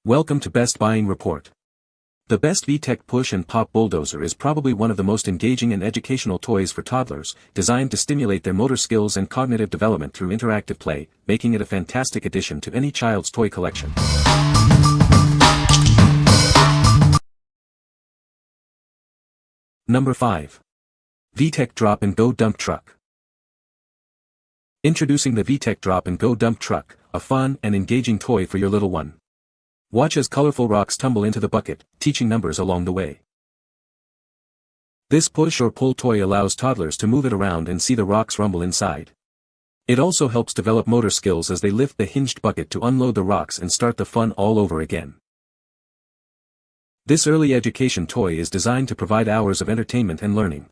Welcome to Best Buying Report. The best Vtech push and pop bulldozer is probably one of the most engaging and educational toys for toddlers, designed to stimulate their motor skills and cognitive development through interactive play, making it a fantastic addition to any child's toy collection. Number 5. Vtech Drop and Go Dump Truck. Introducing the Vtech Drop and Go Dump Truck, a fun and engaging toy for your little one. Watch as colorful rocks tumble into the bucket, teaching numbers along the way. This push or pull toy allows toddlers to move it around and see the rocks rumble inside. It also helps develop motor skills as they lift the hinged bucket to unload the rocks and start the fun all over again. This early education toy is designed to provide hours of entertainment and learning.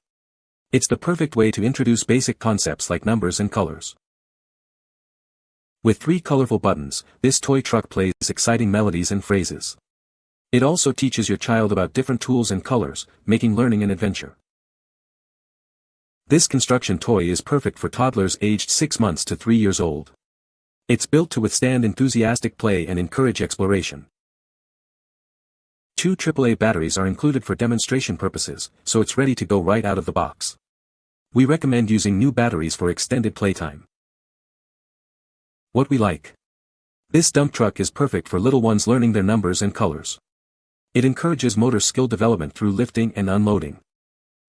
It's the perfect way to introduce basic concepts like numbers and colors. With 3 colorful buttons, this toy truck plays exciting melodies and phrases. It also teaches your child about different tools and colors, making learning an adventure. This construction toy is perfect for toddlers aged 6 months to 3 years old. It's built to withstand enthusiastic play and encourage exploration. 2 AAA batteries are included for demonstration purposes, so it's ready to go right out of the box. We recommend using new batteries for extended playtime. What we like. This dump truck is perfect for little ones learning their numbers and colors. It encourages motor skill development through lifting and unloading.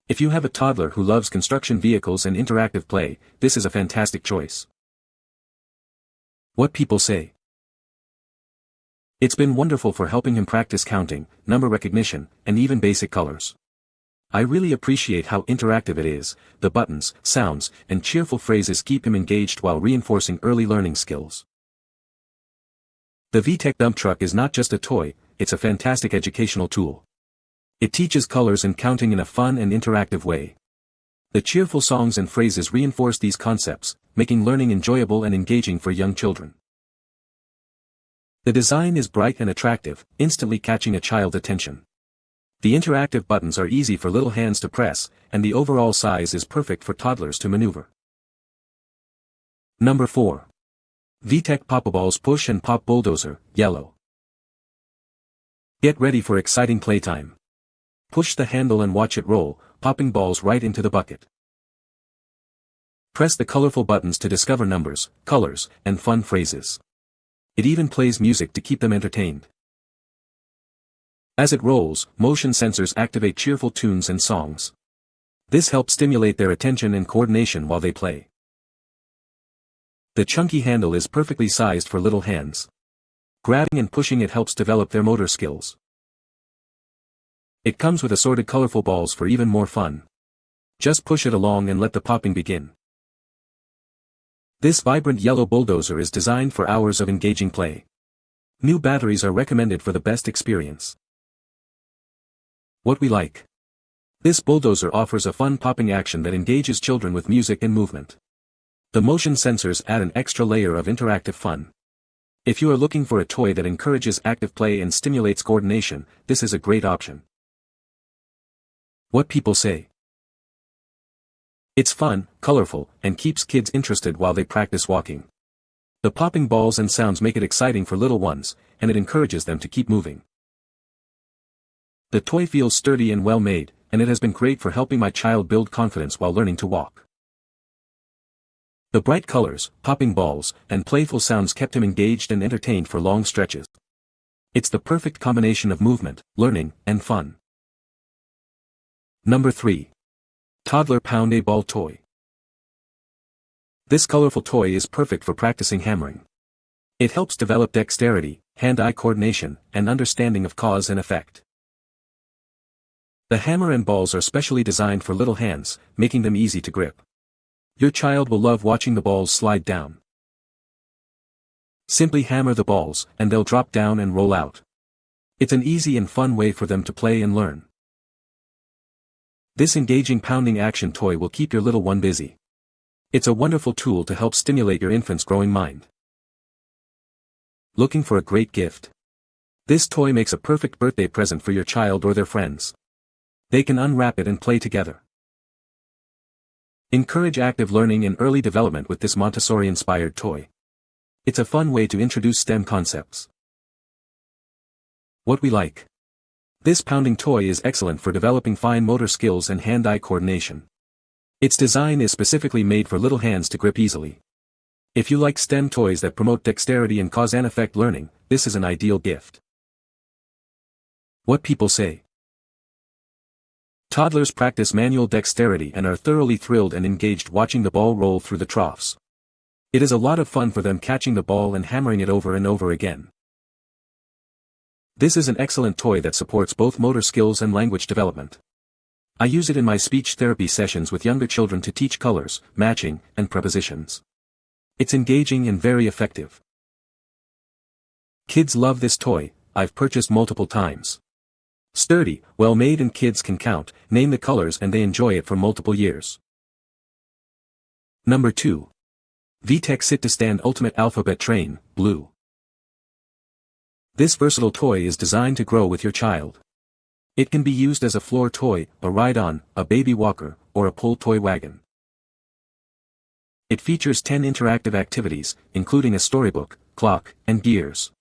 If you have a toddler who loves construction vehicles and interactive play, this is a fantastic choice. What people say. It's been wonderful for helping him practice counting, number recognition, and even basic colors. I really appreciate how interactive it is. The buttons, sounds, and cheerful phrases keep him engaged while reinforcing early learning skills. The Vtech dump truck is not just a toy, it's a fantastic educational tool. It teaches colors and counting in a fun and interactive way. The cheerful songs and phrases reinforce these concepts, making learning enjoyable and engaging for young children. The design is bright and attractive, instantly catching a child's attention. The interactive buttons are easy for little hands to press, and the overall size is perfect for toddlers to maneuver. Number 4. Vtech Pop-A-Balls Push and Pop Bulldozer, Yellow. Get ready for exciting playtime. Push the handle and watch it roll, popping balls right into the bucket. Press the colorful buttons to discover numbers, colors, and fun phrases. It even plays music to keep them entertained. As it rolls, motion sensors activate cheerful tunes and songs. This helps stimulate their attention and coordination while they play. The chunky handle is perfectly sized for little hands. Grabbing and pushing it helps develop their motor skills. It comes with assorted colorful balls for even more fun. Just push it along and let the popping begin. This vibrant yellow bulldozer is designed for hours of engaging play. New batteries are recommended for the best experience. What we like. This bulldozer offers a fun popping action that engages children with music and movement. The motion sensors add an extra layer of interactive fun. If you are looking for a toy that encourages active play and stimulates coordination, this is a great option. What people say. It's fun, colorful, and keeps kids interested while they practice walking. The popping balls and sounds make it exciting for little ones, and it encourages them to keep moving. The toy feels sturdy and well made, and it has been great for helping my child build confidence while learning to walk. The bright colors, popping balls, and playful sounds kept him engaged and entertained for long stretches. It's the perfect combination of movement, learning, and fun. Number 3. Toddler Pound-A-Ball Toy. This colorful toy is perfect for practicing hammering. It helps develop dexterity, hand-eye coordination, and understanding of cause and effect. The hammer and balls are specially designed for little hands, making them easy to grip. Your child will love watching the balls slide down. Simply hammer the balls, and they'll drop down and roll out. It's an easy and fun way for them to play and learn. This engaging pounding action toy will keep your little one busy. It's a wonderful tool to help stimulate your infant's growing mind. Looking for a great gift? This toy makes a perfect birthday present for your child or their friends. They can unwrap it and play together. Encourage active learning and early development with this Montessori-inspired toy. It's a fun way to introduce STEM concepts. What we like. This pounding toy is excellent for developing fine motor skills and hand-eye coordination. Its design is specifically made for little hands to grip easily. If you like STEM toys that promote dexterity and cause and effect learning, this is an ideal gift. What people say. Toddlers practice manual dexterity and are thoroughly thrilled and engaged watching the ball roll through the troughs. It is a lot of fun for them catching the ball and hammering it over and over again. This is an excellent toy that supports both motor skills and language development. I use it in my speech therapy sessions with younger children to teach colors, matching, and prepositions. It's engaging and very effective. Kids love this toy. I've purchased multiple times. Sturdy, well made, and kids can count, name the colors, and they enjoy it for multiple years. Number 2. Vtech Sit-to-Stand Ultimate Alphabet Train, Blue. This versatile toy is designed to grow with your child. It can be used as a floor toy, a ride-on, a baby walker, or a pull toy wagon. It features 10 interactive activities, including a storybook, clock, and gears.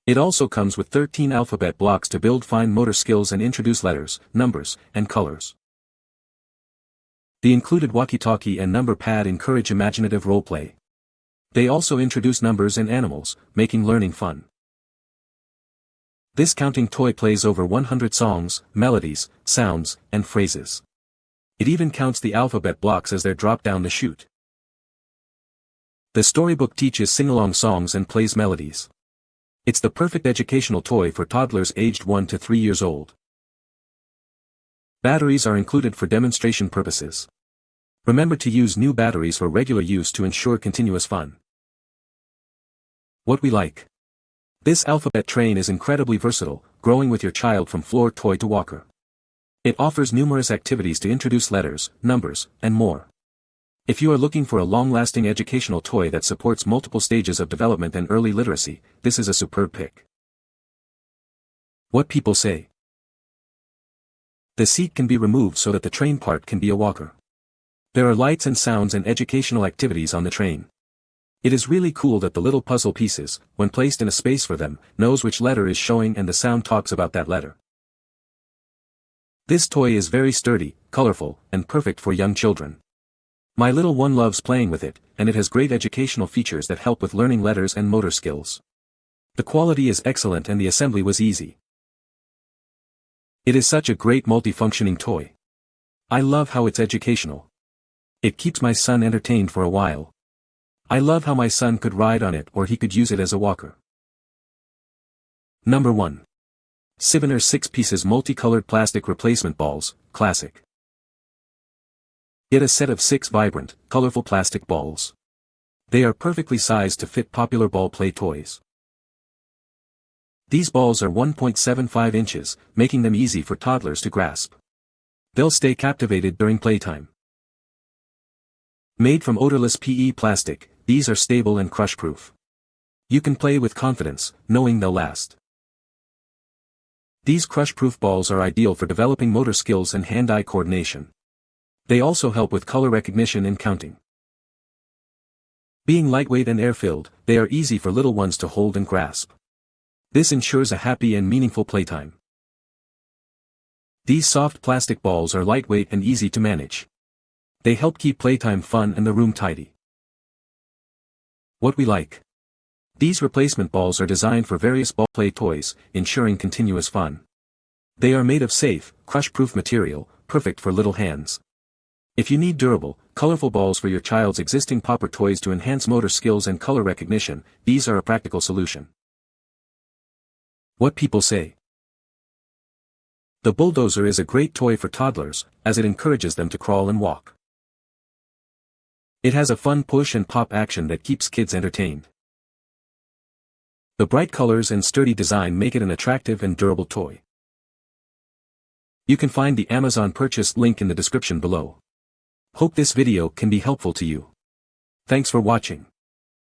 It also comes with 13 alphabet blocks to build fine motor skills and introduce letters, numbers, and colors. The included walkie-talkie and number pad encourage imaginative role-play. They also introduce numbers and animals, making learning fun. This counting toy plays over 100 songs, melodies, sounds, and phrases. It even counts the alphabet blocks as they're dropped down the chute. The storybook teaches sing-along songs and plays melodies. It's the perfect educational toy for toddlers aged 1 to 3 years old. Batteries are included for demonstration purposes. Remember to use new batteries for regular use to ensure continuous fun. What we like. This alphabet train is incredibly versatile, growing with your child from floor toy to walker. It offers numerous activities to introduce letters, numbers, and more. If you are looking for a long-lasting educational toy that supports multiple stages of development and early literacy, this is a superb pick. What people say. The seat can be removed so that the train part can be a walker. There are lights and sounds and educational activities on the train. It is really cool that the little puzzle pieces, when placed in a space for them, knows which letter is showing and the sound talks about that letter. This toy is very sturdy, colorful, and perfect for young children. My little one loves playing with it, and it has great educational features that help with learning letters and motor skills. The quality is excellent and the assembly was easy. It is such a great multifunctioning toy. I love how it's educational. It keeps my son entertained for a while. I love how my son could ride on it or he could use it as a walker. Number 1. Civaner 6 pieces multicolored plastic replacement balls, classic. Get a set of 6 vibrant, colorful plastic balls. They are perfectly sized to fit popular ball play toys. These balls are 1.75 inches, making them easy for toddlers to grasp. They'll stay captivated during playtime. Made from odorless PE plastic, these are stable and crush-proof. You can play with confidence, knowing they'll last. These crush-proof balls are ideal for developing motor skills and hand-eye coordination. They also help with color recognition and counting. Being lightweight and air-filled, they are easy for little ones to hold and grasp. This ensures a happy and meaningful playtime. These soft plastic balls are lightweight and easy to manage. They help keep playtime fun and the room tidy. What we like. These replacement balls are designed for various ball play toys, ensuring continuous fun. They are made of safe, crush-proof material, perfect for little hands. If you need durable, colorful balls for your child's existing popper toys to enhance motor skills and color recognition, these are a practical solution. What people say. The Bulldozer is a great toy for toddlers, as it encourages them to crawl and walk. It has a fun push and pop action that keeps kids entertained. The bright colors and sturdy design make it an attractive and durable toy. You can find the Amazon purchase link in the description below. Hope this video can be helpful to you. Thanks for watching.